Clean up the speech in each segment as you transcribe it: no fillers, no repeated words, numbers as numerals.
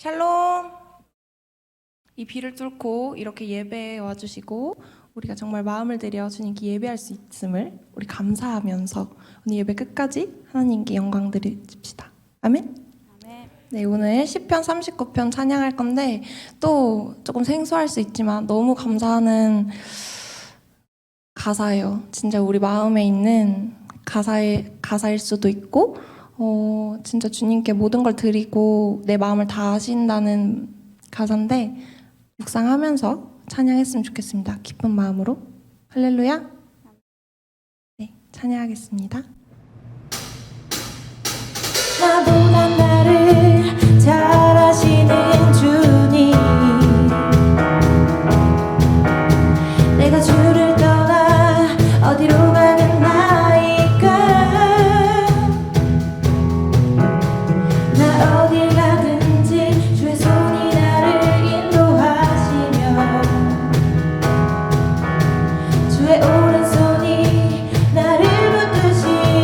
샬롬! 이 비를 뚫고 이렇게 예배에 와주시고 우리가 정말 마음을 들여 주님께 예배할 수 있음을 우리 감사하면서 오늘 예배 끝까지 하나님께 영광 드립시다. 아멘? 네, 오늘 시편 39편 찬양할 건데 또 조금 생소할 수 있지만 너무 감사하는 가사예요. 진짜 우리 마음에 있는 가사일 수도 있고 진짜 주님께 모든 걸 드리고 내 마음을 다 아신다는 가사인데 묵상하면서 찬양했으면 좋겠습니다. 기쁜 마음으로 할렐루야. 네, 찬양하겠습니다. 나보다 나를 잘 아시는 주님, 내가 주를 떠나 어디로 가겠나이까. 나 어딜 가든지 주의 손이 나를 인도하시며 주의 오른손이 나를 붙드시네.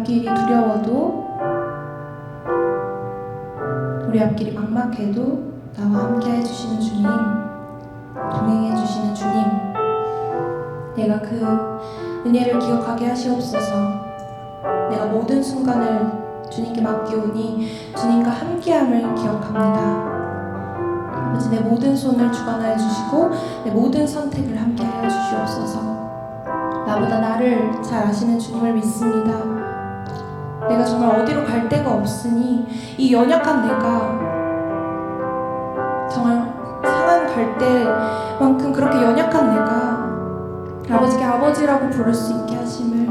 앞길이 두려워도 우리 앞길이 막막해도 나와 함께 해주시는 주님, 동행해 주시는 주님, 내가 그 은혜를 기억하게 하시옵소서. 내가 모든 순간을 주님께 맡기오니 주님과 함께함을 기억합니다. 아버지, 내 모든 손을 주관하여 주시고 내 모든 선택을 함께하여 주시옵소서. 나보다 나를 잘 아시는 주님을 믿습니다. 내가 정말 어디로 갈 데가 없으니 이 연약한 내가 정말 상한 갈 때만큼 그렇게 연약한 내가 아버지께 아버지라고 부를 수 있게 하심을,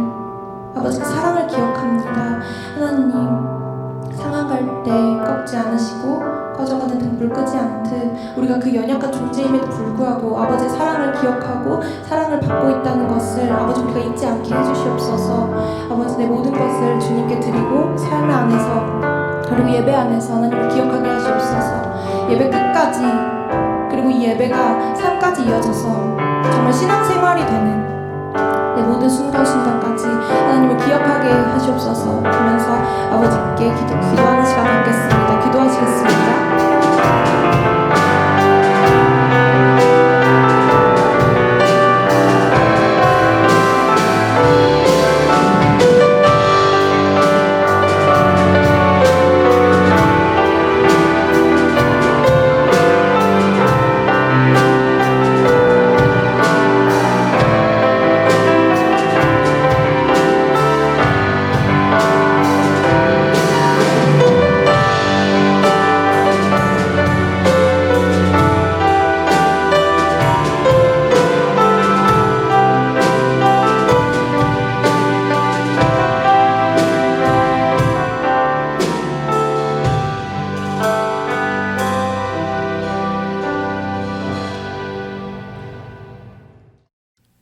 아버지의 사랑을 기억합니다. 하나님, 상한 갈 때 꺾지 않으시고 꺼져가는 등불 끄지 않듯 우리가 그 연약한 존재임에도 불구하고 아버지의 사랑을 기억하고 사랑을 받고 있다는 것을 아버지 우리가 잊지 않게 해주시옵소서. 아버지, 내 모든 것을 주님께 드리고 삶 안에서 그리고 예배 안에서 하나님을 기억하게 하시옵소서. 예배 끝까지, 그리고 이 예배가 삶까지 이어져서 정말 신앙생활이 되는 내 모든 순간순간까지 하나님을 기억하게 하시옵소서. 그러면서 아버지께 기도하는 시간 갖겠습니다. 기도하시겠습니다.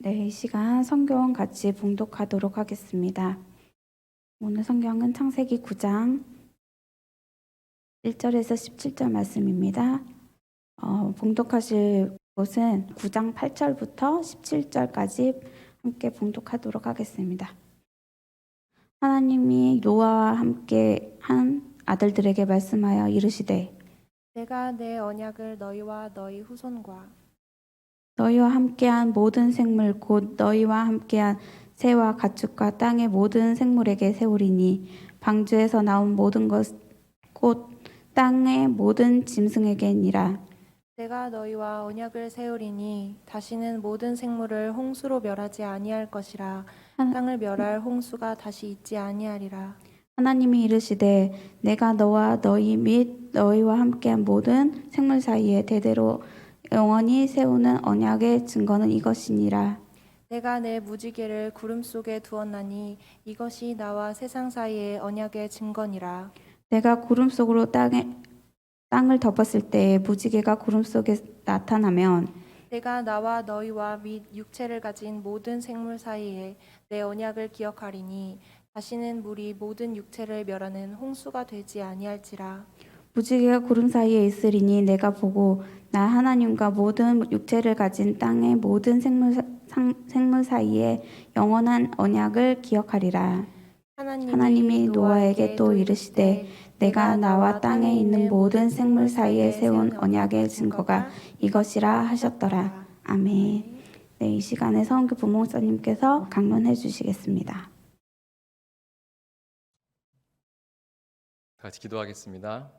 네, 이 시간 성경 같이 봉독하도록 하겠습니다. 오늘 성경은 창세기 9장 1절에서 17절 말씀입니다. 봉독하실 곳은 9장 8절부터 17절까지 함께 봉독하도록 하겠습니다. 하나님이 노아와 함께 한 아들들에게 말씀하여 이르시되, 내가 내 언약을 너희와 너희 후손과 너희와 함께한 모든 생물 곧 너희와 함께한 새와 가축과 땅의 모든 생물에게 세우리니 방주에서 나온 모든 것 곧 땅의 모든 짐승에게니라. 내가 너희와 언약을 세우리니 다시는 모든 생물을 홍수로 멸하지 아니할 것이라. 땅을 멸할 홍수가 다시 있지 아니하리라. 하나님이 이르시되, 내가 너와 너희 및 너희와 함께한 모든 생물 사이에 대대로 영원히 세우는 언약의 증거는 이것이니라. 내가 내 무지개를 구름 속에 두었나니 이것이 나와 세상 사이의 언약의 증거니라. 내가 구름 속으로 땅을 덮었을 때 무지개가 구름 속에 나타나면 내가 나와 너희와 및 육체를 가진 모든 생물 사이에 내 언약을 기억하리니 다시는 물이 모든 육체를 멸하는 홍수가 되지 아니할지라. 무지개가 구름 사이에 있으리니 내가 보고 나 하나님과 모든 육체를 가진 땅의 모든 생물 사이에 영원한 언약을 기억하리라. 하나님이 노아에게 또 이르시되, 내가 나와 땅에 있는 모든 생물 사이에 세운 언약의 증거가 이것이라 하셨더라. 아멘. 네, 이 시간에 서은교 부목사님께서 강론해 주시겠습니다. 같이 기도하겠습니다.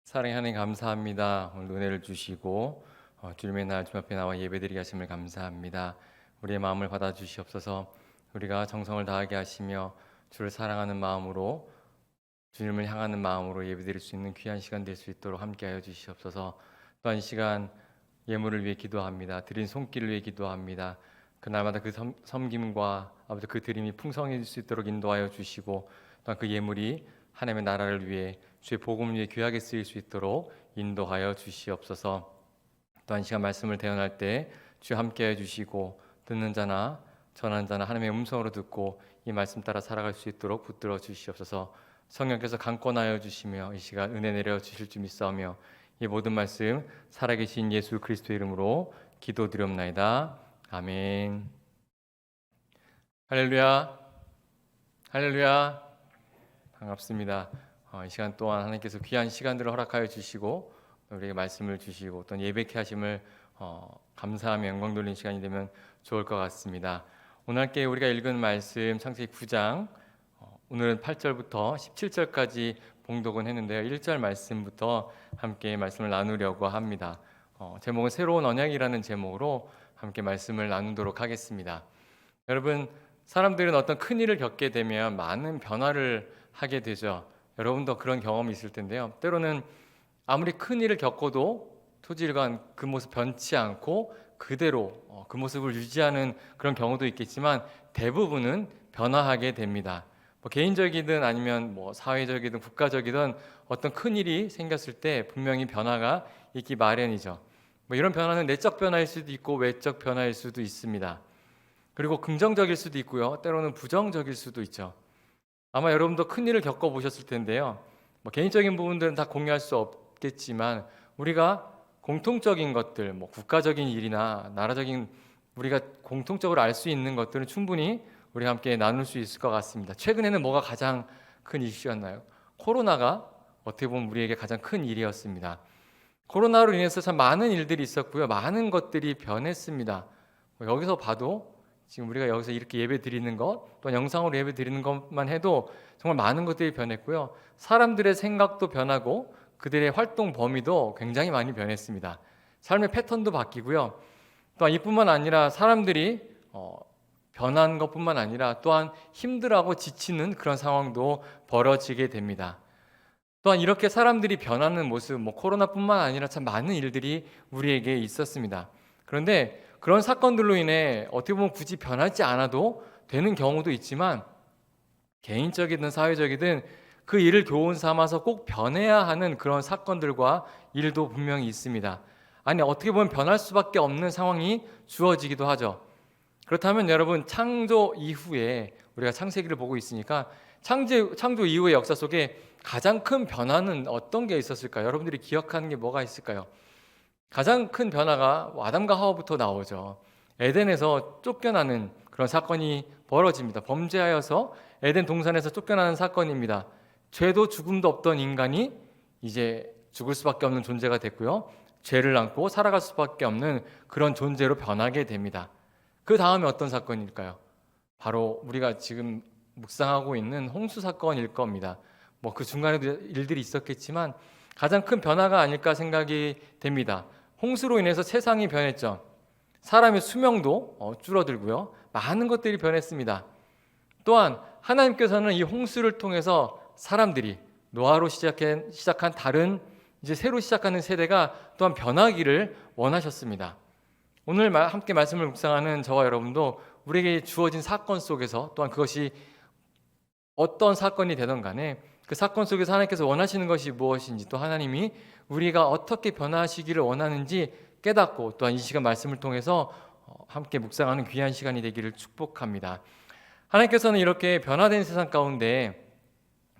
사랑의 하나님, 감사합니다. 오늘 은혜를 주시고 주님의 날 주님 앞에 나와 예배드리게 하심을 감사합니다. 우리의 마음을 받아주시옵소서. 우리가 정성을 다하게 하시며 주를 사랑하는 마음으로, 주님을 향하는 마음으로 예배드릴 수 있는 귀한 시간 될 수 있도록 함께하여 주시옵소서. 또한 이 시간 예물을 위해 기도합니다. 드린 손길을 위해 기도합니다. 그날마다 그 섬김과 아버지 그 드림이 풍성해질 수 있도록 인도하여 주시고, 또한 그 예물이 하나님의 나라를 위해 주의 복음을 위해 귀하게 쓰일 수 있도록 인도하여 주시옵소서. 또한 시간 말씀을 대언할 때 주여 함께해 주시고, 듣는 자나 전하는 자나 하나님의 음성으로 듣고 이 말씀 따라 살아갈 수 있도록 붙들어 주시옵소서. 성령께서 강권하여 주시며 이 시간 은혜 내려 주실 줄 믿사오며 이 모든 말씀 살아계신 예수 그리스도의 이름으로 기도드리옵나이다. 아멘. 할렐루야. 할렐루야. 반갑습니다. 이 시간 동안 하나님께서 귀한 시간들을 허락하여 주시고 우리에게 말씀을 주시고 또 예배케 하심을 감사하며 영광 돌리는 시간이 되면 좋을 것 같습니다. 오늘 함께 우리가 읽은 말씀 창세기 9장 오늘은 8절부터 17절까지 봉독은 했는데요. 1절 말씀부터 함께 말씀을 나누려고 합니다. 제목은 새로운 언약이라는 제목으로 함께 말씀을 나누도록 하겠습니다. 여러분, 사람들은 어떤 큰 일을 겪게 되면 많은 변화를 하게 되죠. 여러분도 그런 경험이 있을 텐데요. 때로는 아무리 큰 일을 겪어도 토지일관 그 모습 변치 않고 그대로 그 모습을 유지하는 그런 경우도 있겠지만 대부분은 변화하게 됩니다. 개인적이든 아니면 사회적이든 국가적이든 어떤 큰 일이 생겼을 때 분명히 변화가 있기 마련이죠. 이런 변화는 내적 변화일 수도 있고 외적 변화일 수도 있습니다. 그리고 긍정적일 수도 있고요. 때로는 부정적일 수도 있죠. 아마 여러분도 큰 일을 겪어보셨을 텐데요. 개인적인 부분들은 다 공유할 수 없겠지만 우리가 공통적인 것들, 국가적인 일이나 나라적인 우리가 공통적으로 알 수 있는 것들은 충분히 우리가 함께 나눌 수 있을 것 같습니다. 최근에는 뭐가 가장 큰 이슈였나요? 코로나가 어떻게 보면 우리에게 가장 큰 일이었습니다. 코로나로 인해서 참 많은 일들이 있었고요. 많은 것들이 변했습니다. 여기서 봐도 지금 우리가 여기서 이렇게 예배 드리는 것, 또 영상으로 예배 드리는 것만 해도 정말 많은 것들이 변했고요. 사람들의 생각도 변하고 그들의 활동 범위도 굉장히 많이 변했습니다. 삶의 패턴도 바뀌고요. 또한 이뿐만 아니라 사람들이 변한 것뿐만 아니라 또한 힘들어하고 지치는 그런 상황도 벌어지게 됩니다. 또한 이렇게 사람들이 변하는 모습, 코로나뿐만 아니라 참 많은 일들이 우리에게 있었습니다. 그런데 그런 사건들로 인해 어떻게 보면 굳이 변하지 않아도 되는 경우도 있지만 개인적이든 사회적이든 그 일을 교훈 삼아서 꼭 변해야 하는 그런 사건들과 일도 분명히 있습니다. 아니, 어떻게 보면 변할 수밖에 없는 상황이 주어지기도 하죠. 그렇다면 여러분, 창조 이후에 우리가 창세기를 보고 있으니까 창조 이후의 역사 속에 가장 큰 변화는 어떤 게 있었을까요? 여러분들이 기억하는 게 뭐가 있을까요? 가장 큰 변화가 아담과 하와부터 나오죠. 에덴에서 쫓겨나는 그런 사건이 벌어집니다. 범죄하여서 에덴 동산에서 쫓겨나는 사건입니다. 죄도 죽음도 없던 인간이 이제 죽을 수밖에 없는 존재가 됐고요. 죄를 안고 살아갈 수밖에 없는 그런 존재로 변하게 됩니다. 그 다음에 어떤 사건일까요? 바로 우리가 지금 묵상하고 있는 홍수 사건일 겁니다. 그 중간에도 일들이 있었겠지만 가장 큰 변화가 아닐까 생각이 됩니다. 홍수로 인해서 세상이 변했죠. 사람의 수명도 줄어들고요. 많은 것들이 변했습니다. 또한 하나님께서는 이 홍수를 통해서 사람들이 노아로 시작한 다른 이제 새로 시작하는 세대가 또한 변하기를 원하셨습니다. 오늘 함께 말씀을 묵상하는 저와 여러분도 우리에게 주어진 사건 속에서 또한 그것이 어떤 사건이 되든 간에 그 사건 속에서 하나님께서 원하시는 것이 무엇인지 또 하나님이 우리가 어떻게 변화하시기를 원하는지 깨닫고 또한 이 시간 말씀을 통해서 함께 묵상하는 귀한 시간이 되기를 축복합니다. 하나님께서는 이렇게 변화된 세상 가운데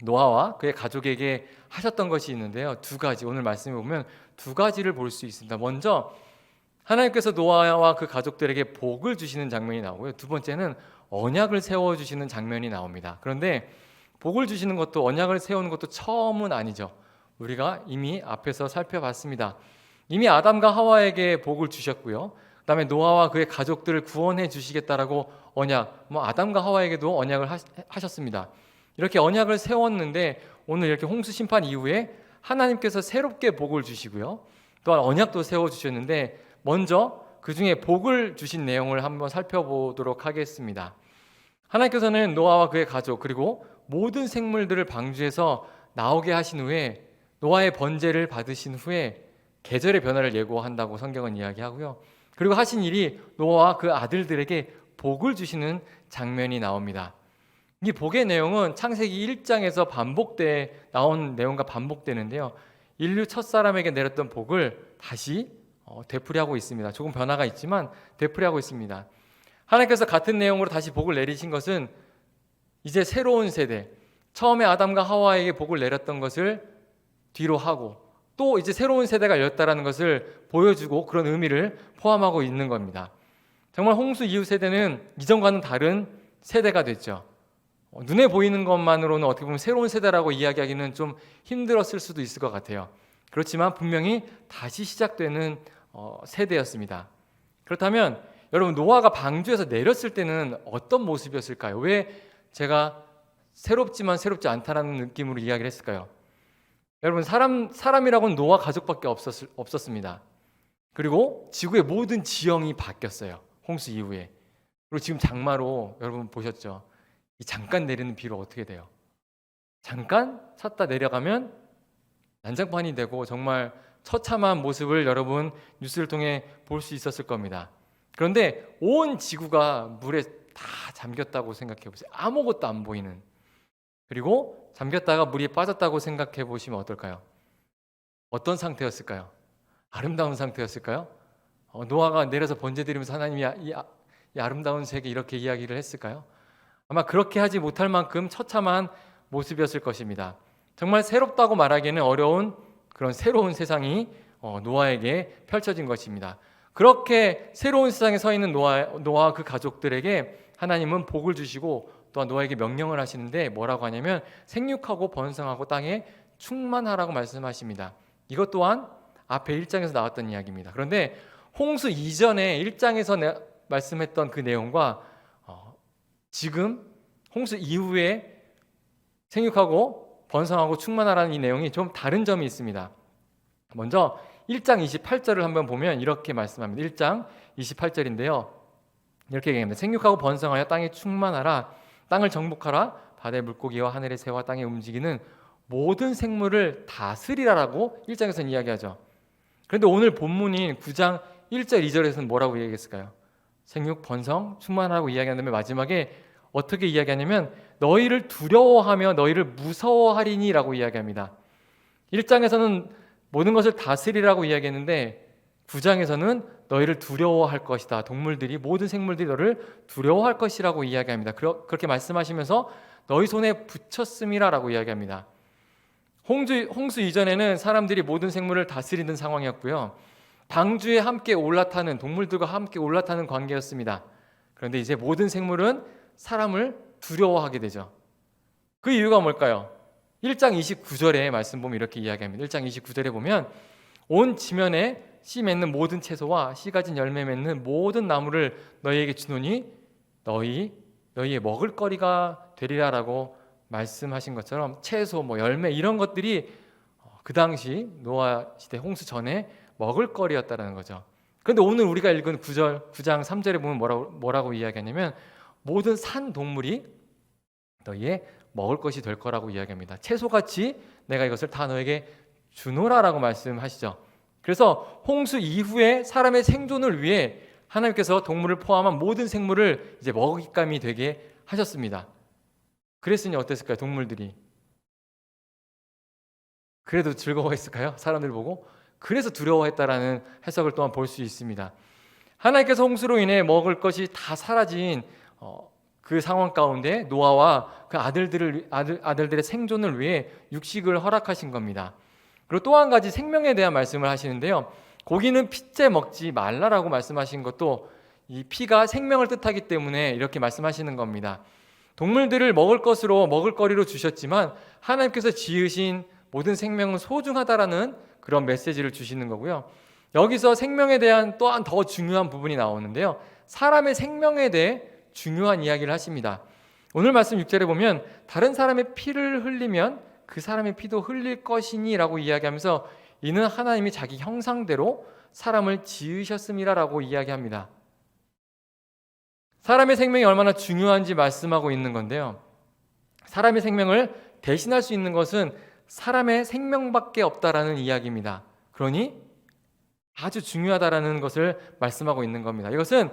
노아와 그의 가족에게 하셨던 것이 있는데요. 두 가지, 오늘 말씀에 보면 두 가지를 볼 수 있습니다. 먼저 하나님께서 노아와 그 가족들에게 복을 주시는 장면이 나오고요. 두 번째는 언약을 세워주시는 장면이 나옵니다. 그런데 복을 주시는 것도 언약을 세우는 것도 처음은 아니죠. 우리가 이미 앞에서 살펴봤습니다. 이미 아담과 하와에게 복을 주셨고요. 그다음에 노아와 그의 가족들을 구원해 주시겠다라고 언약, 아담과 하와에게도 언약을 하셨습니다. 이렇게 언약을 세웠는데 오늘 이렇게 홍수 심판 이후에 하나님께서 새롭게 복을 주시고요. 또한 언약도 세워주셨는데 먼저 그 중에 복을 주신 내용을 한번 살펴보도록 하겠습니다. 하나님께서는 노아와 그의 가족 그리고 모든 생물들을 방주에서 나오게 하신 후에 노아의 번제를 받으신 후에 계절의 변화를 예고한다고 성경은 이야기하고요. 그리고 하신 일이 노아와 그 아들들에게 복을 주시는 장면이 나옵니다. 이 복의 내용은 창세기 1장에서 나온 내용과 반복되는데요. 인류 첫사람에게 내렸던 복을 다시 되풀이하고 있습니다. 조금 변화가 있지만 되풀이하고 있습니다. 하나님께서 같은 내용으로 다시 복을 내리신 것은 이제 새로운 세대, 처음에 아담과 하와에게 복을 내렸던 것을 뒤로 하고 또 이제 새로운 세대가 열렸다는 것을 보여주고 그런 의미를 포함하고 있는 겁니다. 정말 홍수 이후 세대는 이전과는 다른 세대가 됐죠. 눈에 보이는 것만으로는 어떻게 보면 새로운 세대라고 이야기하기는 좀 힘들었을 수도 있을 것 같아요. 그렇지만 분명히 다시 시작되는 세대였습니다. 그렇다면 여러분, 노아가 방주에서 내렸을 때는 어떤 모습이었을까요? 왜 제가 새롭지만 새롭지 않다라는 느낌으로 이야기를 했을까요? 여러분, 사람이라고는 노아 가족밖에 없었습니다. 그리고 지구의 모든 지형이 바뀌었어요. 홍수 이후에. 그리고 지금 장마로 여러분 보셨죠? 이 잠깐 내리는 비로 어떻게 돼요? 잠깐 찼다 내려가면 난장판이 되고 정말 처참한 모습을 여러분 뉴스를 통해 볼 수 있었을 겁니다. 그런데 온 지구가 물에 다 잠겼다고 생각해 보세요. 아무것도 안 보이는. 그리고 잠겼다가 물이 빠졌다고 생각해 보시면 어떨까요? 어떤 상태였을까요? 아름다운 상태였을까요? 노아가 내려서 번제드리면서 하나님이 이 아름다운 세계 이렇게 이야기를 했을까요? 아마 그렇게 하지 못할 만큼 처참한 모습이었을 것입니다. 정말 새롭다고 말하기에는 어려운 그런 새로운 세상이 노아에게 펼쳐진 것입니다. 그렇게 새로운 세상에 서 있는 노아와 그 가족들에게 하나님은 복을 주시고 또한 노아에게 명령을 하시는데 뭐라고 하냐면 생육하고 번성하고 땅에 충만하라고 말씀하십니다. 이것 또한 앞에 1장에서 나왔던 이야기입니다. 그런데 홍수 이전에 1장에서 말씀했던 그 내용과 지금 홍수 이후에 생육하고 번성하고 충만하라는 이 내용이 좀 다른 점이 있습니다. 먼저 1장 28절을 한번 보면 이렇게 말씀합니다. 1장 28절인데요. 이렇게 얘기합니다. 생육하고 번성하여 땅에 충만하라. 땅을 정복하라. 바다의 물고기와 하늘의 새와 땅에 움직이는 모든 생물을 다스리라라고 1장에서는 이야기하죠. 그런데 오늘 본문인 9장 1절 2절에서는 뭐라고 이야기했을까요? 생육, 번성, 충만하라고 이야기한 다음에 마지막에 어떻게 이야기하냐면 너희를 두려워하며 너희를 무서워하리니 라고 이야기합니다. 1장에서는 모든 것을 다스리라고 이야기했는데 9장에서는 너희를 두려워할 것이다. 동물들이, 모든 생물들이 너를 두려워할 것이라고 이야기합니다. 그렇게 말씀하시면서 너희 손에 붙였음이라 라고 이야기합니다. 홍수 이전에는 사람들이 모든 생물을 다스리는 상황이었고요. 방주에 함께 올라타는, 동물들과 함께 올라타는 관계였습니다. 그런데 이제 모든 생물은 사람을 두려워하게 되죠. 그 이유가 뭘까요? 1장 29절에 말씀 보면 이렇게 이야기합니다. 1장 29절에 보면 온 지면에 씨 맺는 모든 채소와 씨 가진 열매 맺는 모든 나무를 너희에게 주노니 너희의 먹을거리가 되리라라고 말씀하신 것처럼 채소, 열매 이런 것들이 그 당시 노아 시대 홍수 전에 먹을거리였다라는 거죠. 그런데 오늘 우리가 읽은 9장 3절에 보면 뭐라고 이야기하냐면 모든 산 동물이 너희의 먹을 것이 될 거라고 이야기합니다. 채소같이 내가 이것을 다 너에게 주노라라고 말씀하시죠. 그래서 홍수 이후에 사람의 생존을 위해 하나님께서 동물을 포함한 모든 생물을 이제 먹잇감이 되게 하셨습니다. 그랬으니 어땠을까요? 동물들이 그래도 즐거워했을까요? 사람들 보고? 그래서 두려워했다라는 해석을 또한 볼 수 있습니다. 하나님께서 홍수로 인해 먹을 것이 다 사라진 그 상황 가운데 노아와 그 아들들의 생존을 위해 육식을 허락하신 겁니다. 그리고 또 한 가지 생명에 대한 말씀을 하시는데요. 고기는 피째 먹지 말라라고 말씀하신 것도 이 피가 생명을 뜻하기 때문에 이렇게 말씀하시는 겁니다. 동물들을 먹을거리로 주셨지만 하나님께서 지으신 모든 생명은 소중하다라는 그런 메시지를 주시는 거고요. 여기서 생명에 대한 또한 더 중요한 부분이 나오는데요. 사람의 생명에 대해 중요한 이야기를 하십니다. 오늘 말씀 6절에 보면 다른 사람의 피를 흘리면 그 사람의 피도 흘릴 것이니 라고 이야기하면서 이는 하나님이 자기 형상대로 사람을 지으셨음이라고 이야기합니다. 사람의 생명이 얼마나 중요한지 말씀하고 있는 건데요. 사람의 생명을 대신할 수 있는 것은 사람의 생명밖에 없다라는 이야기입니다. 그러니 아주 중요하다라는 것을 말씀하고 있는 겁니다. 이것은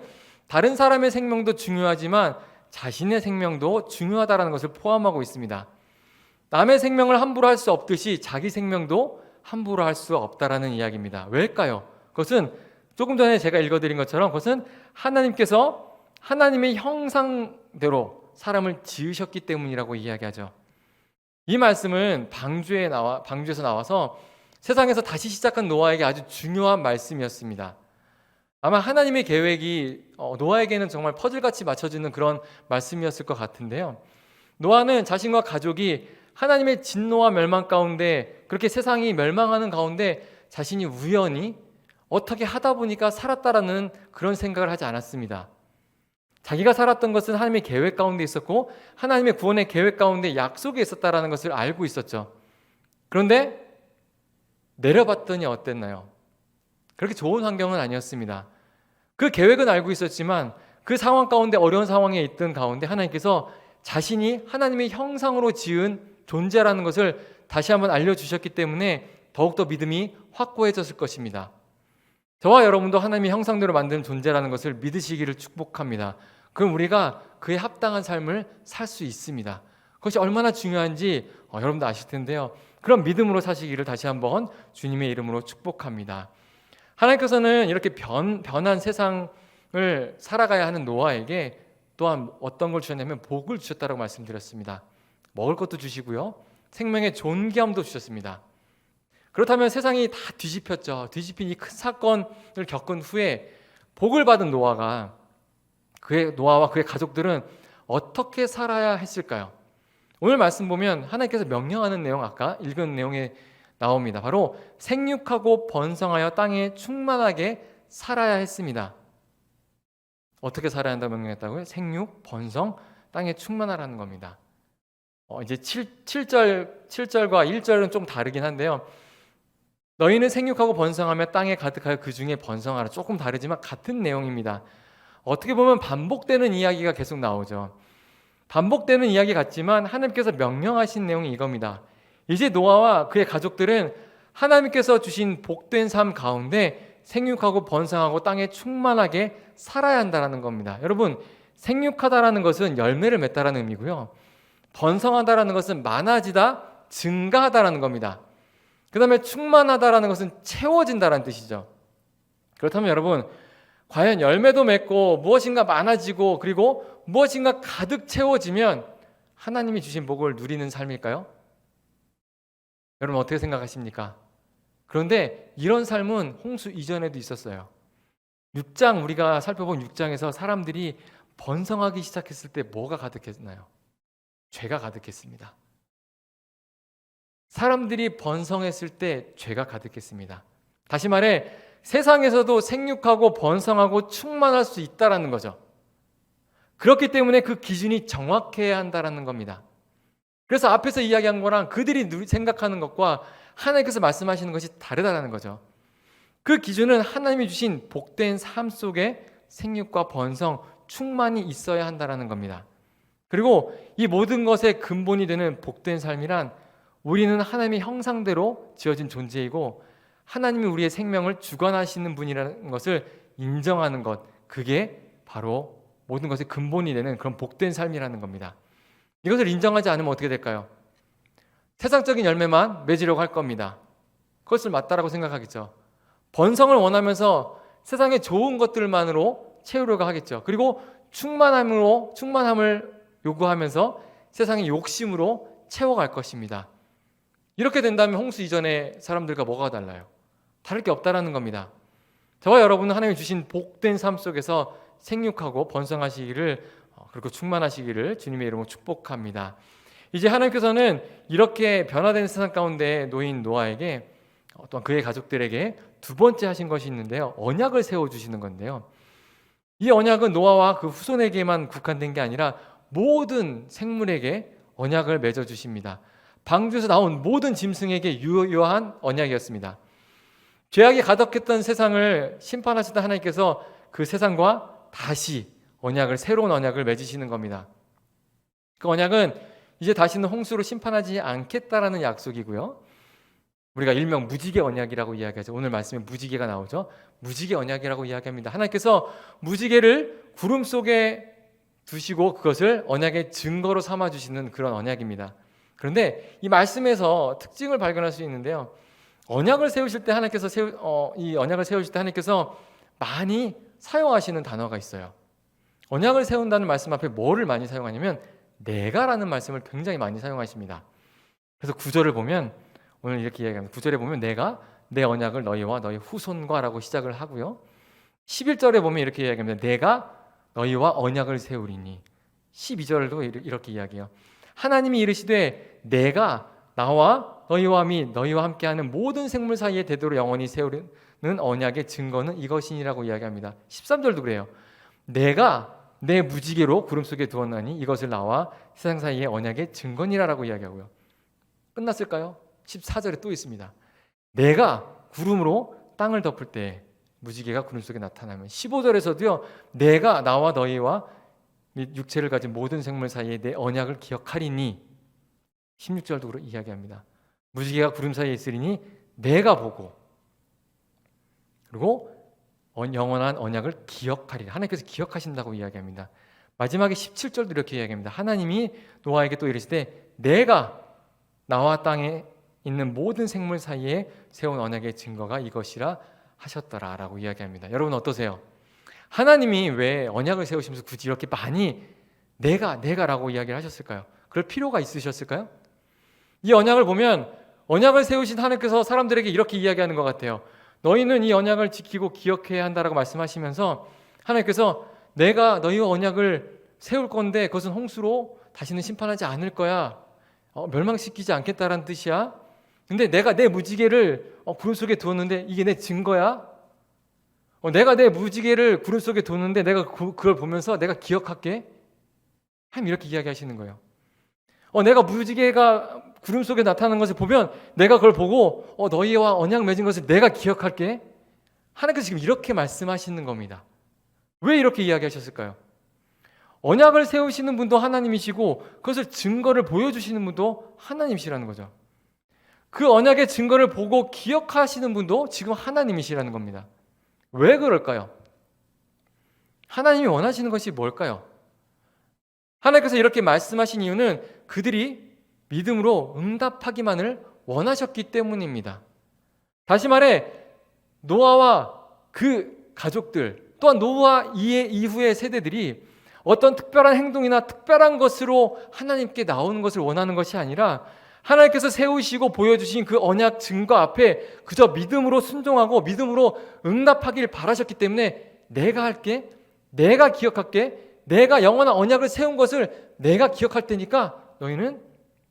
다른 사람의 생명도 중요하지만 자신의 생명도 중요하다라는 것을 포함하고 있습니다. 남의 생명을 함부로 할 수 없듯이 자기 생명도 함부로 할 수 없다라는 이야기입니다. 왜일까요? 그것은 조금 전에 제가 읽어드린 것처럼 그것은 하나님께서 하나님의 형상대로 사람을 지으셨기 때문이라고 이야기하죠. 이 말씀은 방주에서 나와서 세상에서 다시 시작한 노아에게 아주 중요한 말씀이었습니다. 아마 하나님의 계획이 노아에게는 정말 퍼즐같이 맞춰지는 그런 말씀이었을 것 같은데요. 노아는 자신과 가족이 하나님의 진노와 멸망 가운데, 그렇게 세상이 멸망하는 가운데 자신이 우연히 어떻게 하다 보니까 살았다라는 그런 생각을 하지 않았습니다. 자기가 살았던 것은 하나님의 계획 가운데 있었고 하나님의 구원의 계획 가운데 약속이 있었다라는 것을 알고 있었죠. 그런데 내려봤더니 어땠나요? 그렇게 좋은 환경은 아니었습니다. 그 계획은 알고 있었지만 그 상황 가운데, 어려운 상황에 있던 가운데 하나님께서 자신이 하나님의 형상으로 지은 존재라는 것을 다시 한번 알려주셨기 때문에 더욱더 믿음이 확고해졌을 것입니다. 저와 여러분도 하나님의 형상대로 만든 존재라는 것을 믿으시기를 축복합니다. 그럼 우리가 그에 합당한 삶을 살 수 있습니다. 그것이 얼마나 중요한지 여러분도 아실 텐데요. 그런 믿음으로 사시기를 다시 한번 주님의 이름으로 축복합니다. 하나님께서는 이렇게 변한 세상을 살아가야 하는 노아에게 또한 어떤 걸 주셨냐면 복을 주셨다고 말씀드렸습니다. 먹을 것도 주시고요, 생명의 존귀함도 주셨습니다. 그렇다면 세상이 다 뒤집혔죠. 뒤집힌 이 큰 사건을 겪은 후에 복을 받은 노아와 그의 가족들은 어떻게 살아야 했을까요? 오늘 말씀 보면 하나님께서 명령하는 내용, 아까 읽은 내용에 나옵니다. 바로 생육하고 번성하여 땅에 충만하게 살아야 했습니다. 어떻게 살아야 한다고 명령했다고요? 생육, 번성, 땅에 충만하라는 겁니다. 이제 7절과 1절은 좀 다르긴 한데요. 너희는 생육하고 번성하며 땅에 가득하여 그 중에 번성하라. 조금 다르지만 같은 내용입니다. 어떻게 보면 반복되는 이야기가 계속 나오죠. 반복되는 이야기 같지만 하나님께서 명령하신 내용이 이겁니다. 이제 노아와 그의 가족들은 하나님께서 주신 복된 삶 가운데 생육하고 번성하고 땅에 충만하게 살아야 한다는 겁니다. 여러분, 생육하다라는 것은 열매를 맺다라는 의미고요, 번성하다라는 것은 많아지다, 증가하다라는 겁니다. 그 다음에 충만하다라는 것은 채워진다라는 뜻이죠. 그렇다면 여러분, 과연 열매도 맺고 무엇인가 많아지고 그리고 무엇인가 가득 채워지면 하나님이 주신 복을 누리는 삶일까요? 여러분 어떻게 생각하십니까? 그런데 이런 삶은 홍수 이전에도 있었어요. 6장, 우리가 살펴본 6장에서 사람들이 번성하기 시작했을 때 뭐가 가득했나요? 죄가 가득했습니다. 사람들이 번성했을 때 죄가 가득했습니다. 다시 말해 세상에서도 생육하고 번성하고 충만할 수 있다라는 거죠. 그렇기 때문에 그 기준이 정확해야 한다라는 겁니다. 그래서 앞에서 이야기한 거랑 그들이 생각하는 것과 하나님께서 말씀하시는 것이 다르다라는 거죠. 그 기준은 하나님이 주신 복된 삶 속에 생육과 번성, 충만이 있어야 한다라는 겁니다. 그리고 이 모든 것의 근본이 되는 복된 삶이란 우리는 하나님의 형상대로 지어진 존재이고 하나님이 우리의 생명을 주관하시는 분이라는 것을 인정하는 것, 그게 바로 모든 것의 근본이 되는 그런 복된 삶이라는 겁니다. 이것을 인정하지 않으면 어떻게 될까요? 세상적인 열매만 맺으려고 할 겁니다. 그것을 맞다라고 생각하겠죠. 번성을 원하면서 세상의 좋은 것들만으로 채우려고 하겠죠. 그리고 충만함을 요구하면서 세상의 욕심으로 채워갈 것입니다. 이렇게 된다면 홍수 이전의 사람들과 뭐가 달라요? 다를 게 없다라는 겁니다. 저와 여러분은 하나님이 주신 복된 삶 속에서 생육하고 번성하시기를, 그리고 충만하시기를 주님의 이름으로 축복합니다. 이제 하나님께서는 이렇게 변화된 세상 가운데 놓인 노아에게, 또한 그의 가족들에게 두 번째 하신 것이 있는데요, 언약을 세워주시는 건데요, 이 언약은 노아와 그 후손에게만 국한된 게 아니라 모든 생물에게 언약을 맺어주십니다. 방주에서 나온 모든 짐승에게 유효한 언약이었습니다. 죄악이 가득했던 세상을 심판하시던 하나님께서 그 세상과 다시 새로운 언약을 맺으시는 겁니다. 그 언약은 이제 다시는 홍수로 심판하지 않겠다라는 약속이고요, 우리가 일명 무지개 언약이라고 이야기하죠. 오늘 말씀에 무지개가 나오죠. 무지개 언약이라고 이야기합니다. 하나님께서 무지개를 구름 속에 두시고 그것을 언약의 증거로 삼아주시는 그런 언약입니다. 그런데 이 말씀에서 특징을 발견할 수 있는데요, 언약을 세우실 때 이 언약을 세우실 때 하나님께서 많이 사용하시는 단어가 있어요. 언약을 세운다는 말씀 앞에 뭐를 많이 사용하냐면 내가라는 말씀을 굉장히 많이 사용하십니다. 그래서 9절을 보면, 오늘 이렇게 이야기합니다. 9절에 보면 내가 내 언약을 너희와 너희 후손과 라고 시작을 하고요, 11절에 보면 이렇게 이야기합니다. 내가 너희와 언약을 세우리니. 12절도 이렇게 이야기해요. 하나님이 이르시되 내가 나와 너희와 및 너희와 함께하는 모든 생물 사이에 대도록 영원히 세우는 언약의 증거는 이것이니라고 이야기합니다. 13절도 그래요. 내가 내 무지개로 구름 속에 두었나니 이것을 나와 세상 사이의 언약의 증거니라라고 이야기하고요. 끝났을까요? 14절에 또 있습니다. 내가 구름으로 땅을 덮을 때 무지개가 구름 속에 나타나면 15절에서도요. 내가 나와 너희와 및 육체를 가진 모든 생물 사이에 내 언약을 기억하리니 16절도 이야기합니다. 무지개가 구름 사이에 있으리니 내가 보고 그리고 영원한 언약을 기억하리라. 하나님께서 기억하신다고 이야기합니다. 마지막에 17절도 이렇게 이야기합니다. 하나님이 노아에게 또 이르시되 내가 나와 땅에 있는 모든 생물 사이에 세운 언약의 증거가 이것이라 하셨더라 라고 이야기합니다. 여러분 어떠세요? 하나님이 왜 언약을 세우시면서 굳이 이렇게 많이 내가라고 이야기를 하셨을까요? 그럴 필요가 있으셨을까요? 이 언약을 보면 언약을 세우신 하나님께서 사람들에게 이렇게 이야기하는 것 같아요. 너희는 이 언약을 지키고 기억해야 한다라고 말씀하시면서 하나님께서 내가 너희와 언약을 세울 건데 그것은 홍수로 다시는 심판하지 않을 거야. 멸망시키지 않겠다라는 뜻이야. 근데 내가 내 무지개를 구름 속에 두었는데 이게 내 증거야. 내가 내 무지개를 구름 속에 두었는데 내가 그걸 보면서 내가 기억할게. 하나님 이렇게 이야기하시는 거예요. 내가 무지개가 구름 속에 나타나는 것을 보면 내가 그걸 보고 너희와 언약 맺은 것을 내가 기억할게. 하나님께서 지금 이렇게 말씀하시는 겁니다. 왜 이렇게 이야기하셨을까요? 언약을 세우시는 분도 하나님이시고 그것을 증거를 보여주시는 분도 하나님이시라는 거죠. 그 언약의 증거를 보고 기억하시는 분도 지금 하나님이시라는 겁니다. 왜 그럴까요? 하나님이 원하시는 것이 뭘까요? 하나님께서 이렇게 말씀하신 이유는 그들이 믿음으로 응답하기만을 원하셨기 때문입니다. 다시 말해 노아와 그 가족들 또한 노아 이후의 세대들이 어떤 특별한 행동이나 특별한 것으로 하나님께 나오는 것을 원하는 것이 아니라 하나님께서 세우시고 보여주신 그 언약 증거 앞에 그저 믿음으로 순종하고 믿음으로 응답하길 바라셨기 때문에 내가 할게, 내가 기억할게, 내가 영원한 언약을 세운 것을 내가 기억할 테니까 너희는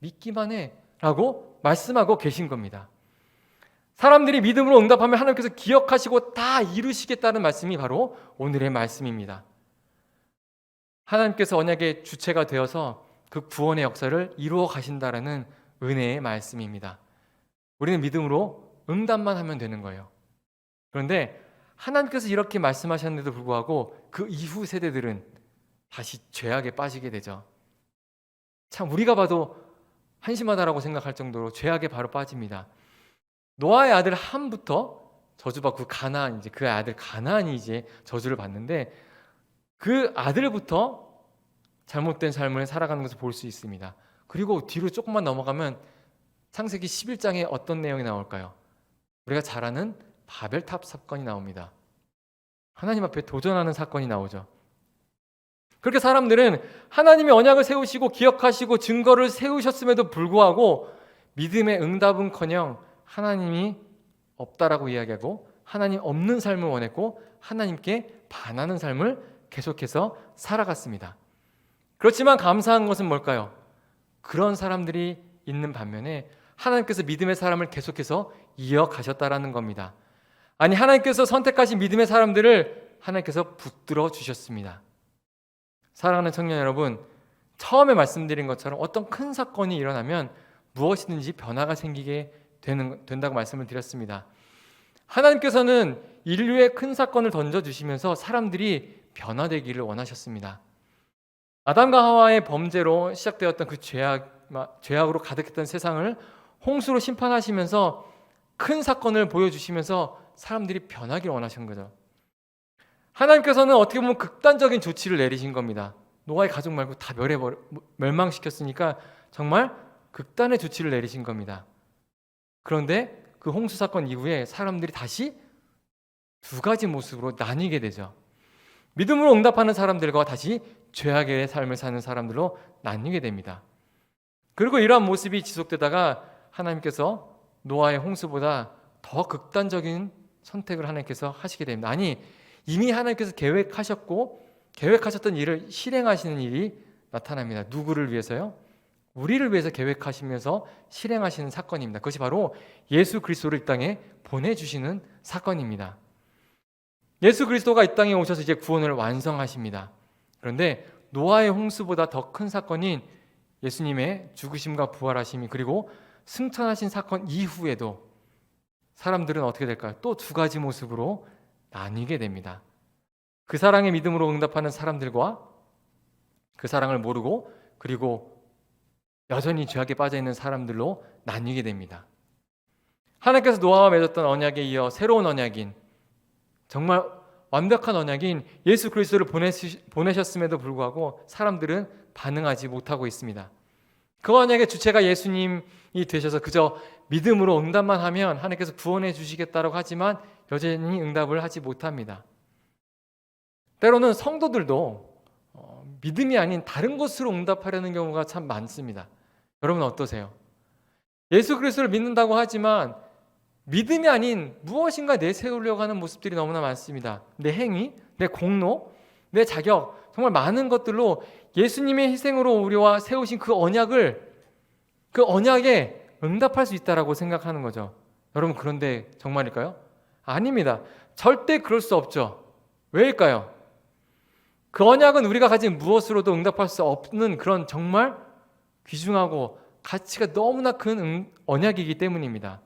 믿기만 해 라고 말씀하고 계신 겁니다. 사람들이 믿음으로 응답하면 하나님께서 기억하시고 다 이루시겠다는 말씀이 바로 오늘의 말씀입니다. 하나님께서 언약의 주체가 되어서 그 구원의 역사를 이루어 가신다라는 은혜의 말씀입니다. 우리는 믿음으로 응답만 하면 되는 거예요. 그런데 하나님께서 이렇게 말씀하셨는데도 불구하고 그 이후 세대들은 다시 죄악에 빠지게 되죠. 참 우리가 봐도 한심하다라고 생각할 정도로 죄악에 바로 빠집니다. 노아의 아들 함부터 저주받고 가나안 이제 그 아들 가나안이 이제 저주를 받는데 그 아들부터 잘못된 삶을 살아가는 것을 볼 수 있습니다. 그리고 뒤로 조금만 넘어가면 창세기 11장에 어떤 내용이 나올까요? 우리가 잘 아는 바벨탑 사건이 나옵니다. 하나님 앞에 도전하는 사건이 나오죠. 그렇게 사람들은 하나님이 언약을 세우시고 기억하시고 증거를 세우셨음에도 불구하고 믿음의 응답은커녕 하나님이 없다라고 이야기하고 하나님 없는 삶을 원했고 하나님께 반하는 삶을 계속해서 살아갔습니다. 그렇지만 감사한 것은 뭘까요? 그런 사람들이 있는 반면에 하나님께서 믿음의 사람을 계속해서 이어가셨다라는 겁니다. 아니 하나님께서 선택하신 믿음의 사람들을 하나님께서 붙들어 주셨습니다. 사랑하는 청년 여러분, 처음에 말씀드린 것처럼 어떤 큰 사건이 일어나면 무엇이든지 변화가 생기게 된다고 말씀을 드렸습니다. 하나님께서는 인류의 큰 사건을 던져주시면서 사람들이 변화되기를 원하셨습니다. 아담과 하와의 범죄로 시작되었던 그 죄악으로 가득했던 세상을 홍수로 심판하시면서 큰 사건을 보여주시면서 사람들이 변하기를 원하신 거죠. 하나님께서는 어떻게 보면 극단적인 조치를 내리신 겁니다. 노아의 가족 말고 다 멸망시켰으니까 정말 극단의 조치를 내리신 겁니다. 그런데 그 홍수 사건 이후에 사람들이 다시 두 가지 모습으로 나뉘게 되죠. 믿음으로 응답하는 사람들과 다시 죄악의 삶을 사는 사람들로 나뉘게 됩니다. 그리고 이러한 모습이 지속되다가 하나님께서 노아의 홍수보다 더 극단적인 선택을 하나님께서 하시게 됩니다. 아니 이미 하나님께서 계획하셨던 일을 실행하시는 일이 나타납니다. 누구를 위해서요? 우리를 위해서 계획하시면서 실행하시는 사건입니다. 그것이 바로 예수 그리스도를 이 땅에 보내주시는 사건입니다. 예수 그리스도가 이 땅에 오셔서 이제 구원을 완성하십니다. 그런데 노아의 홍수보다 더 큰 사건인 예수님의 죽으심과 부활하심이 그리고 승천하신 사건 이후에도 사람들은 어떻게 될까요? 또 두 가지 모습으로 나뉘게 됩니다. 그 사랑의 믿음으로 응답하는 사람들과 그 사랑을 모르고 그리고 여전히 죄악에 빠져있는 사람들로 나뉘게 됩니다. 하나님께서 노아와 맺었던 언약에 이어 새로운 언약인 정말 완벽한 언약인 예수 그리스도를 보내셨음에도 불구하고 사람들은 반응하지 못하고 있습니다. 그 언약의 주체가 예수님이 되셔서 그저 믿음으로 응답만 하면 하나님께서 구원해 주시겠다고 하지만 여전히 응답을 하지 못합니다. 때로는 성도들도 믿음이 아닌 다른 것으로 응답하려는 경우가 참 많습니다. 여러분 어떠세요? 예수 그리스도를 믿는다고 하지만 믿음이 아닌 무엇인가 내세우려고 하는 모습들이 너무나 많습니다. 내 행위, 내 공로, 내 자격, 정말 많은 것들로 예수님의 희생으로 우리와 세우신 그 언약에 응답할 수 있다라고 생각하는 거죠. 여러분 그런데 정말일까요? 아닙니다. 절대 그럴 수 없죠. 왜일까요? 그 언약은 우리가 가진 무엇으로도 응답할 수 없는 그런 정말 귀중하고 가치가 너무나 큰 언약이기 때문입니다.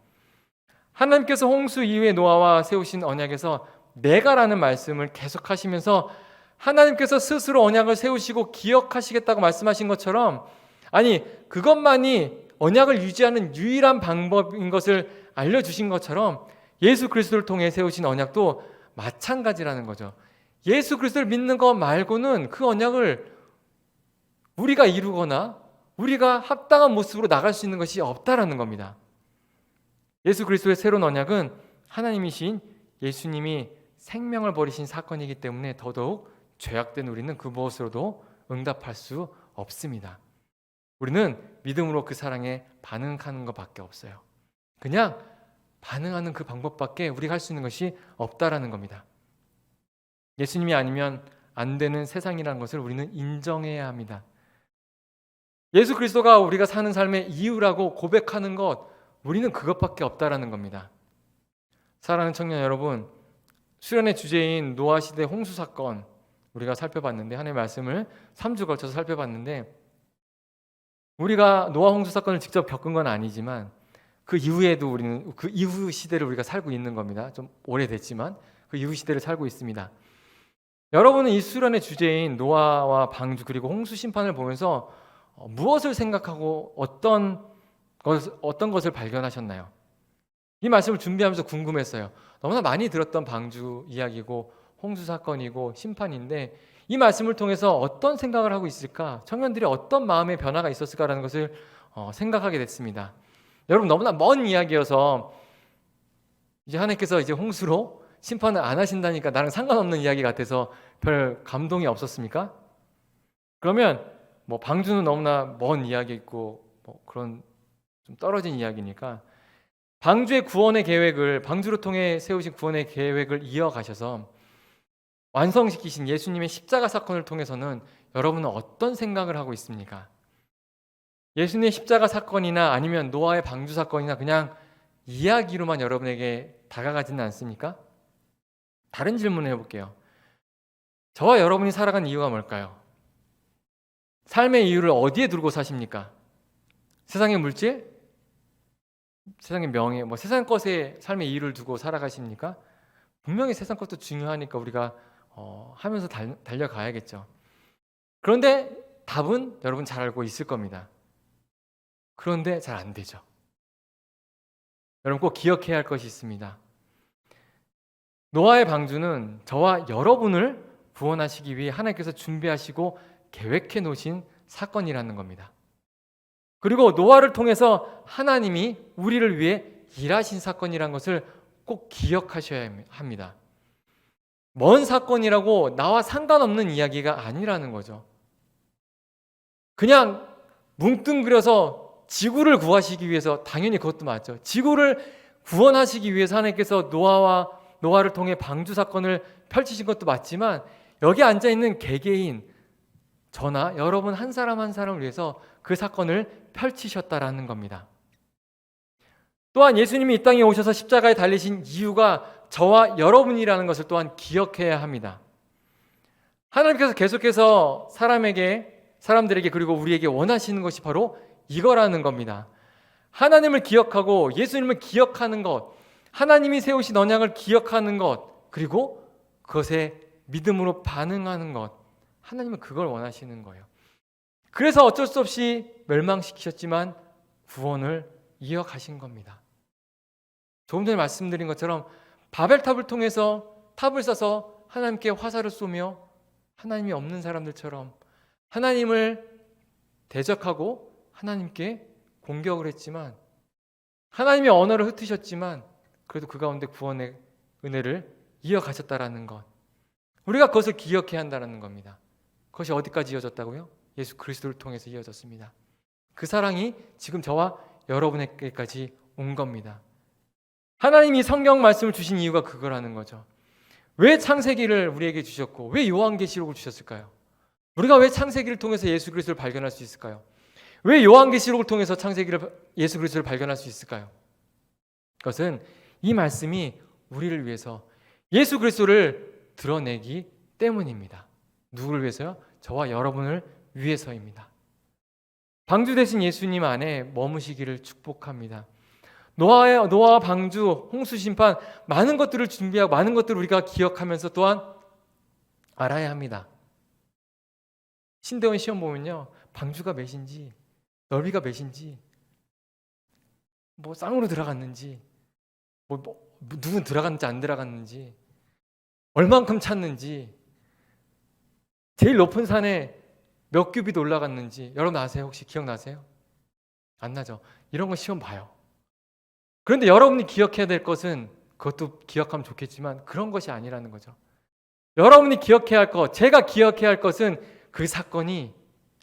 하나님께서 홍수 이후에 노아와 세우신 언약에서 내가라는 말씀을 계속하시면서 하나님께서 스스로 언약을 세우시고 기억하시겠다고 말씀하신 것처럼 아니 그것만이 언약을 유지하는 유일한 방법인 것을 알려주신 것처럼 예수 그리스도를 통해 세우신 언약도 마찬가지라는 거죠. 예수 그리스도를 믿는 것 말고는 그 언약을 우리가 이루거나 우리가 합당한 모습으로 나갈 수 있는 것이 없다라는 겁니다. 예수 그리스도의 새로운 언약은 하나님이신 예수님이 생명을 버리신 사건이기 때문에 더더욱 죄악된 우리는 그 무엇으로도 응답할 수 없습니다. 우리는 믿음으로 그 사랑에 반응하는 것밖에 없어요. 그냥 반응하는 그 방법밖에 우리가 할 수 있는 것이 없다라는 겁니다. 예수님이 아니면 안 되는 세상이라는 것을 우리는 인정해야 합니다. 예수 그리스도가 우리가 사는 삶의 이유라고 고백하는 것, 우리는 그것밖에 없다라는 겁니다. 사랑하는 청년 여러분, 수련의 주제인 노아 시대 홍수 사건 우리가 살펴봤는데 하나님의 말씀을 3주 걸쳐서 살펴봤는데 우리가 노아 홍수 사건을 직접 겪은 건 아니지만 그 이후에도 우리는 그 이후 시대를 우리가 살고 있는 겁니다. 좀 오래됐지만 그 이후 시대를 살고 있습니다. 여러분은 이 수련의 주제인 노아와 방주 그리고 홍수 심판을 보면서 무엇을 생각하고 어떤 것을 발견하셨나요? 이 말씀을 준비하면서 궁금했어요. 너무나 많이 들었던 방주 이야기고 홍수 사건이고 심판인데 이 말씀을 통해서 어떤 생각을 하고 있을까? 청년들이 어떤 마음의 변화가 있었을까라는 것을 생각하게 됐습니다. 여러분 너무나 먼 이야기여서 이제 하나님께서 이제 홍수로 심판을 안 하신다니까 나랑 상관없는 이야기 같아서 별 감동이 없었습니까? 그러면 뭐 방주는 너무나 먼 이야기있고 뭐 그런 좀 떨어진 이야기니까 방주의 구원의 계획을 방주를 통해 세우신 구원의 계획을 이어가셔서 완성시키신 예수님의 십자가 사건을 통해서는 여러분은 어떤 생각을 하고 있습니까? 예수님의 십자가 사건이나 아니면 노아의 방주 사건이나 그냥 이야기로만 여러분에게 다가가지는 않습니까? 다른 질문을 해볼게요. 저와 여러분이 살아간 이유가 뭘까요? 삶의 이유를 어디에 두고 사십니까? 세상의 물질? 세상의 명예, 뭐 세상 것에 삶의 이유를 두고 살아가십니까? 분명히 세상 것도 중요하니까 우리가 하면서 달려가야겠죠. 그런데 답은 여러분 잘 알고 있을 겁니다. 그런데 잘 안 되죠. 여러분 꼭 기억해야 할 것이 있습니다. 노아의 방주는 저와 여러분을 구원하시기 위해 하나님께서 준비하시고 계획해 놓으신 사건이라는 겁니다. 그리고 노아를 통해서 하나님이 우리를 위해 일하신 사건이라는 것을 꼭 기억하셔야 합니다. 먼 사건이라고 나와 상관없는 이야기가 아니라는 거죠. 그냥 뭉뚱그려서 지구를 구하시기 위해서 당연히 그것도 맞죠. 지구를 구원하시기 위해서 하나님께서 노아를 통해 방주 사건을 펼치신 것도 맞지만 여기 앉아있는 개개인 저나 여러분 한 사람 한 사람을 위해서 그 사건을 펼치셨다라는 겁니다. 또한 예수님이 이 땅에 오셔서 십자가에 달리신 이유가 저와 여러분이라는 것을 또한 기억해야 합니다. 하나님께서 계속해서 사람들에게 그리고 우리에게 원하시는 것이 바로 이거라는 겁니다. 하나님을 기억하고 예수님을 기억하는 것, 하나님이 세우신 언약을 기억하는 것, 그리고 그것에 믿음으로 반응하는 것, 하나님은 그걸 원하시는 거예요. 그래서 어쩔 수 없이 멸망시키셨지만 구원을 이어가신 겁니다. 조금 전에 말씀드린 것처럼 바벨탑을 통해서 탑을 쌓아서 하나님께 화살을 쏘며 하나님이 없는 사람들처럼 하나님을 대적하고 하나님께 공격을 했지만 하나님의 언어를 흩으셨지만 그래도 그 가운데 구원의 은혜를 이어가셨다라는 것, 우리가 그것을 기억해야 한다는 겁니다. 그것이 어디까지 이어졌다고요? 예수 그리스도를 통해서 이어졌습니다. 그 사랑이 지금 저와 여러분에게까지 온 겁니다. 하나님이 성경 말씀을 주신 이유가 그거라는 거죠. 왜 창세기를 우리에게 주셨고 왜 요한계시록을 주셨을까요? 우리가 왜 창세기를 통해서 예수 그리스도를 발견할 수 있을까요? 왜 요한계시록을 통해서 예수 그리스도를 발견할 수 있을까요? 그것은 이 말씀이 우리를 위해서 예수 그리스도를 드러내기 때문입니다. 누구를 위해서요? 저와 여러분을 위해서입니다. 방주 되신 예수님 안에 머무시기를 축복합니다. 노아와 방주, 홍수 심판, 많은 것들을 준비하고 많은 것들을 우리가 기억하면서 또한 알아야 합니다. 신대원 시험 보면요, 방주가 몇인지, 넓이가 몇인지, 뭐 쌍으로 들어갔는지, 누군 들어갔는지 안 들어갔는지, 얼만큼 찼는지, 제일 높은 산에 몇 큐빗 올라갔는지 여러분 아세요? 혹시 기억나세요? 안 나죠? 이런 거 시험 봐요. 그런데 여러분이 기억해야 될 것은, 그것도 기억하면 좋겠지만 그런 것이 아니라는 거죠. 여러분이 기억해야 할 것, 제가 기억해야 할 것은 그 사건이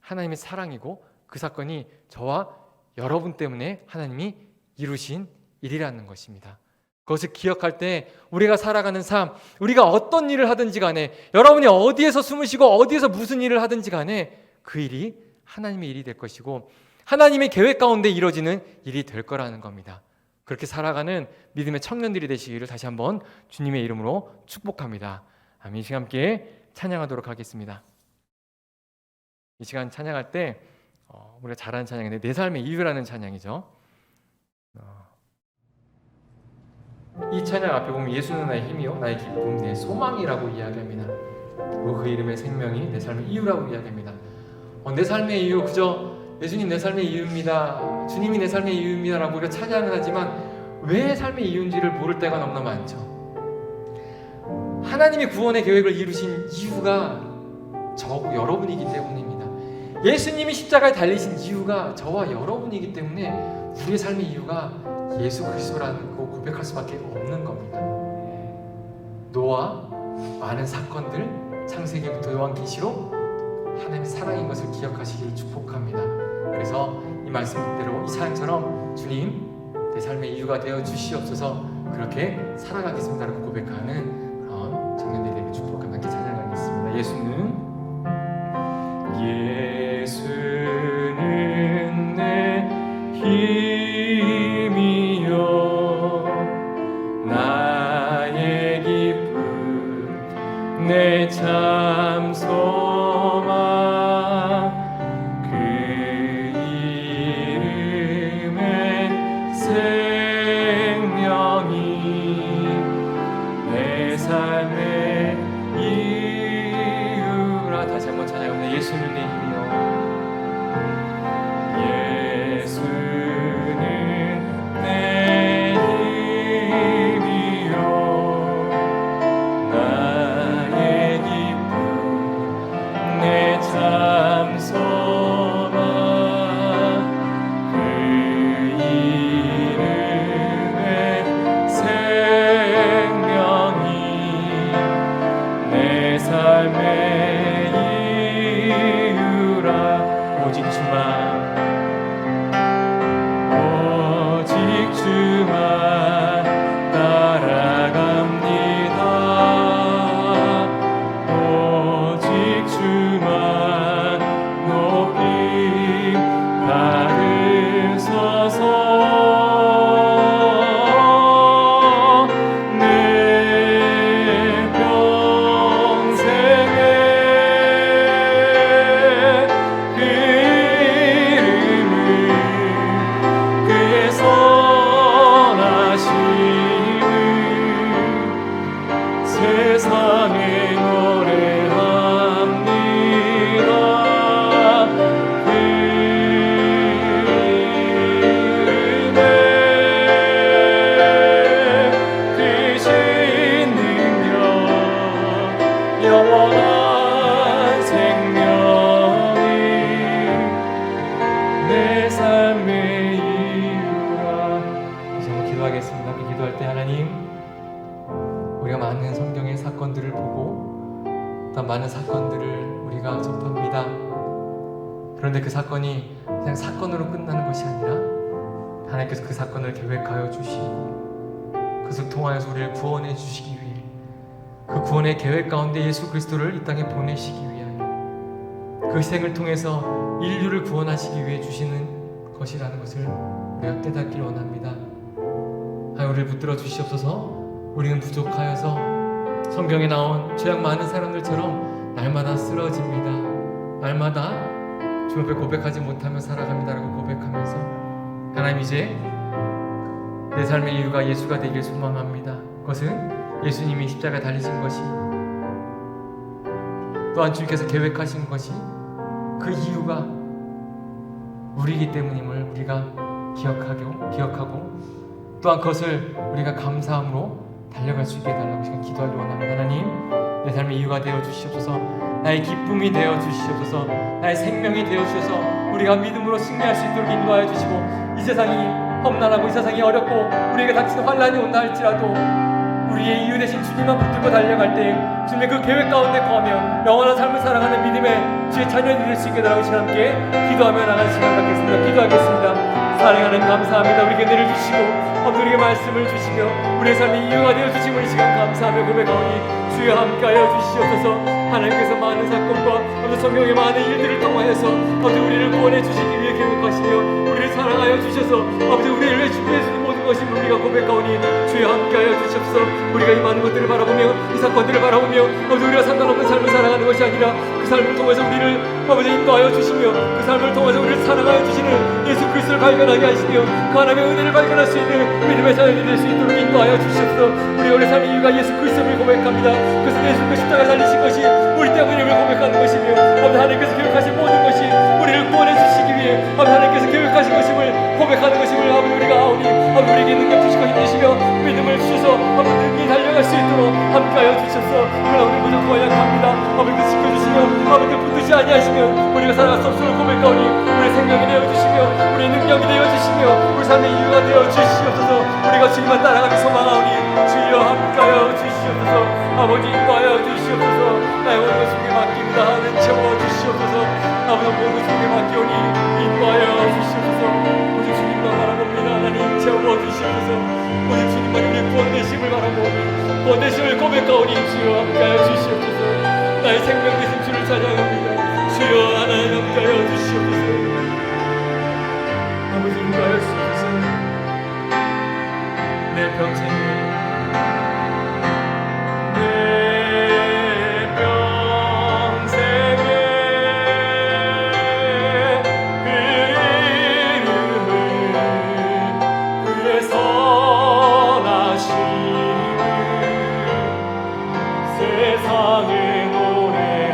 하나님의 사랑이고 그 사건이 저와 여러분 때문에 하나님이 이루신 일이라는 것입니다. 그것을 기억할 때 우리가 살아가는 삶, 우리가 어떤 일을 하든지 간에, 여러분이 어디에서 숨을 쉬고 어디에서 무슨 일을 하든지 간에 그 일이 하나님의 일이 될 것이고 하나님의 계획 가운데 이루어지는 일이 될 거라는 겁니다. 그렇게 살아가는 믿음의 청년들이 되시기를 다시 한번 주님의 이름으로 축복합니다. 아멘. 이 시간 함께 찬양하도록 하겠습니다. 이 시간 찬양할 때 우리가 잘하는 찬양인데 내 삶의 이유라는 찬양이죠. 이 찬양 앞에 보면 예수는 나의 힘이요 나의 기쁨 내 소망이라고 이야기합니다. 그리고 그 이름의 생명이 내 삶의 이유라고 이야기합니다. 내 삶의 이유 그저 예수님 내 삶의 이유입니다, 주님이 내 삶의 이유입니다 라고 우리가 찬양을 하지만 왜 삶의 이유인지를 모를 때가 너무나 많죠. 하나님이 구원의 계획을 이루신 이유가 저하고 여러분이기 때문입니다. 예수님이 십자가에 달리신 이유가 저와 여러분이기 때문에 우리의 삶의 이유가 예수 그리스도라는 거 고백할 수밖에 없는 겁니다. 노아, 많은 사건들, 창세기부터 요한계시록, 하나님의 사랑인 것을 기억하시기를 축복합니다. 그래서 이 말씀대로 이 찬양처럼 주님 내 삶의 이유가 되어 주시옵소서, 그렇게 살아가겠습니다라고 고백하는 그런 청년들이 되길 축복합니다. 함께 찬양하겠습니다. 예수는 내 힘이요 나의 기쁨 내 참 소망 그 이름의 생명이 내 삶의 이유라. 다시 한번 찬양합니다. 예수는 내 힘이요 예수는 내 힘이요 나의 기쁨 내 참 소망 그 이름의 생명이 내 삶의 이유라. 오직 주만 따라갑니다. 오직 주만 세상에 노래합니다. 그 이름에 크신 능력 영원한 생명이 내 삶의 이유라. 다시 한번 기도하겠습니다. 우리 기도할 때 하나님, 우리가 많은 성경의 사건들을 보고 또 많은 사건들을 우리가 접합니다. 그런데 그 사건이 그냥 사건으로 끝나는 것이 아니라 하나님께서 그 사건을 계획하여 주시고 그것을 통하여서 우리를 구원해 주시기 위해 그 구원의 계획 가운데 예수 그리스도를 이 땅에 보내시기 위하여 그 희생을 통해서 인류를 구원하시기 위해 주시는 것이라는 것을 우리가 깨닫기를 원합니다. 하나님, 우리를 붙들어 주시옵소서. 우리는 부족하여서 성경에 나온 죄악 많은 사람들처럼 날마다 쓰러집니다. 날마다 주 앞에 고백하지 못하며 살아갑니다라고 고백하면서 하나님, 이제 내 삶의 이유가 예수가 되길 소망합니다. 그것은 예수님이 십자가에 달리신 것이, 또한 주님께서 계획하신 것이, 그 이유가 우리이기 때문임을 우리가 기억하고 또한 그것을 우리가 감사함으로 달려갈 수 있게 해달라고 시간 기도하려 원합니다. 하나님, 내 삶의 이유가 되어 주시옵소서. 나의 기쁨이 되어 주시옵소서. 나의 생명이 되어 주셔서 우리가 믿음으로 승리할 수 있도록 인도하여 주시고, 이 세상이 험난하고 이 세상이 어렵고 우리에게 닥치는 환난이 온다 할지라도 우리의 이유 되신 주님만 붙들고 달려갈 때 주님의 그 계획 가운데 거하며 영원한 삶을 살아가는 믿음의 주의 자녀들이 될 수 있게 해달라고 시간 함께 기도하며 나가는 시간 갖겠습니다. 기도하겠습니다. 사랑하는 감사합니다. 우리에게 은혜를 주시고 우리에게 말씀을 주시며 우리의 삶의 이유가 되어 주심을 이 시간 감사하며 고백하오니 주여 함께하여 주시옵소서. 하나님께서 많은 사건과 성경의 많은 일들을 통하여서 우리를 구원해 주시기 위해 계획하시며 우리를 사랑하여 주셔서 우리를 위해 준비해 주는 모든 것이 우리가 고백하오니 주여 함께하여 주시옵소서. 우리가 이 많은 것들을 바라보며 이 사건들을 바라보며 우리가 상관없는 삶을 살아가는 것이 아니라 그 삶을 통해서 우리를 인도하여 주시며 그 삶을 통해서 우리를 사랑하여 주시는 예수 그리스도를 발견하게 하시며 그 하나님의 은혜를 발견할 수 있는 믿음의 자녀들이 될 수 있도록 인도하여 주시옵소서. 우리의 삶의 이유가 예수 그리스도를 고백합니다. 그래서 예수 그리스도 십자가에 달리신 것이 우리 때문임을 고백하는 것이며 하나님께서 계획하신 모든 것이 우리를 구원해 주시기 위해 하나님께서 계획하신 것임을 고백하는 것임을 우리가 아오니 우리에게 능력 주시고 힘주시며 믿음을 주셔서 능히 달려갈 수 있도록 함께하여 주셔서. 그러나 우리 부족하고 약합니다. 아버지 지켜주시며 아버지 붙드시 아니하시면 우리가 살아갈 수 없음을 고백하오니 우리의 생명이 되어주시며 우리의 능력이 되어주시며 우리 삶의 이유가 되어주시옵소서. 우리가 주님만 따라가기 소망하오니 주여 함께하여 주시옵소서. 아버지 인도하여 주시옵소서. 나의 모든 것을 주님께 맡깁니다. 하는 채워주시옵소서. 아버지 모든 것을 주님께 맡기오니 인도하여 주시옵소서. 오직 주님만 바라봅니다. 하나님 채워주시옵소서. 오직 주님만 우리의 구원되심을 바라보니 구원되심을 고백하오니 주여 함께하여 주시옵소서. 나의 생명 되신 주를 찬양합니다. 주여 하나님 함께하여 주시옵소서. 아버지 인도하여 주시옵소서. 내 평생에 세상에 노래합니다.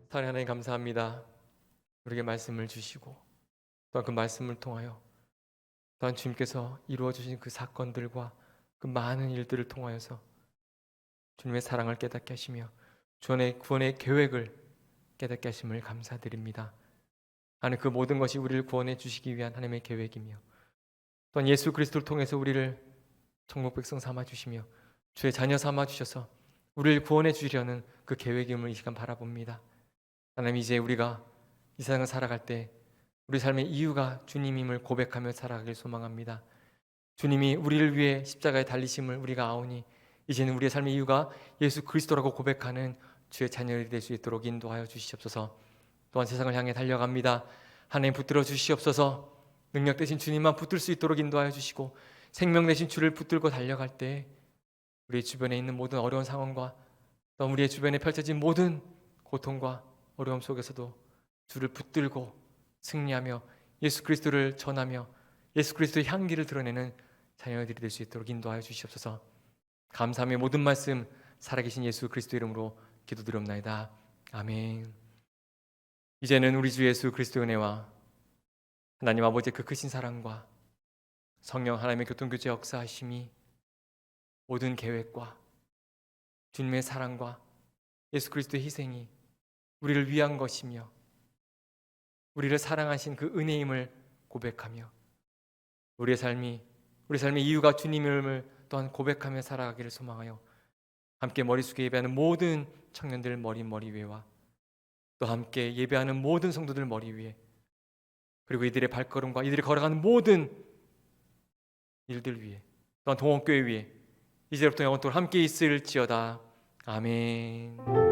사랑하는 하나님 감사합니다. 우리에게 말씀을 주시고 또한 그 말씀을 통하여 또한 주님께서 이루어 주신 그 사건들과 그 많은 일들을 통하여서 주님의 사랑을 깨닫게 하시며 구원의 계획을 깨닫게 하심을 감사드립니다. 하나님, 그 모든 것이 우리를 구원해 주시기 위한 하나님의 계획이며 또한 예수 그리스도를 통해서 우리를 천국 백성 삼아 주시며 주의 자녀 삼아 주셔서 우리를 구원해 주시려는 그 계획임을 이 시간 바라봅니다. 하나님, 이제 우리가 이 세상을 살아갈 때 우리 삶의 이유가 주님임을 고백하며 살아가길 소망합니다. 주님이 우리를 위해 십자가에 달리심을 우리가 아오니 이제는 우리의 삶의 이유가 예수 그리스도라고 고백하는 주의 자녀들이 될 수 있도록 인도하여 주시옵소서. 또한 세상을 향해 달려갑니다. 하나님 붙들어 주시옵소서. 능력 되신 주님만 붙들 수 있도록 인도하여 주시고, 생명 되신 주를 붙들고 달려갈 때 우리 주변에 있는 모든 어려운 상황과 또 우리의 주변에 펼쳐진 모든 고통과 어려움 속에서도 주를 붙들고 승리하며 예수 그리스도를 전하며 예수 그리스도의 향기를 드러내는 자녀들이 될 수 있도록 인도하여 주시옵소서. 감사하며 모든 말씀 살아계신 예수 그리스도 이름으로 기도드리옵나이다. 아멘. 이제는 우리 주 예수 그리스도의 은혜와 하나님 아버지의 그 크신 사랑과 성령 하나님의 교통교제 역사하심이 모든 계획과 주님의 사랑과 예수 그리스도의 희생이 우리를 위한 것이며 우리를 사랑하신 그 은혜임을 고백하며 우리의 삶의 이유가 주님임을 또한 고백하며 살아가기를 소망하여 함께 머리 숙여 예배하는 모든 청년들 머리 위에와 또 함께 예배하는 모든 성도들 머리 위에 그리고 이들의 발걸음과 이들이 걸어가는 모든 일들 위에 또한 동원교회 위에 이제부터 영원토록 함께 있을지어다. 아멘.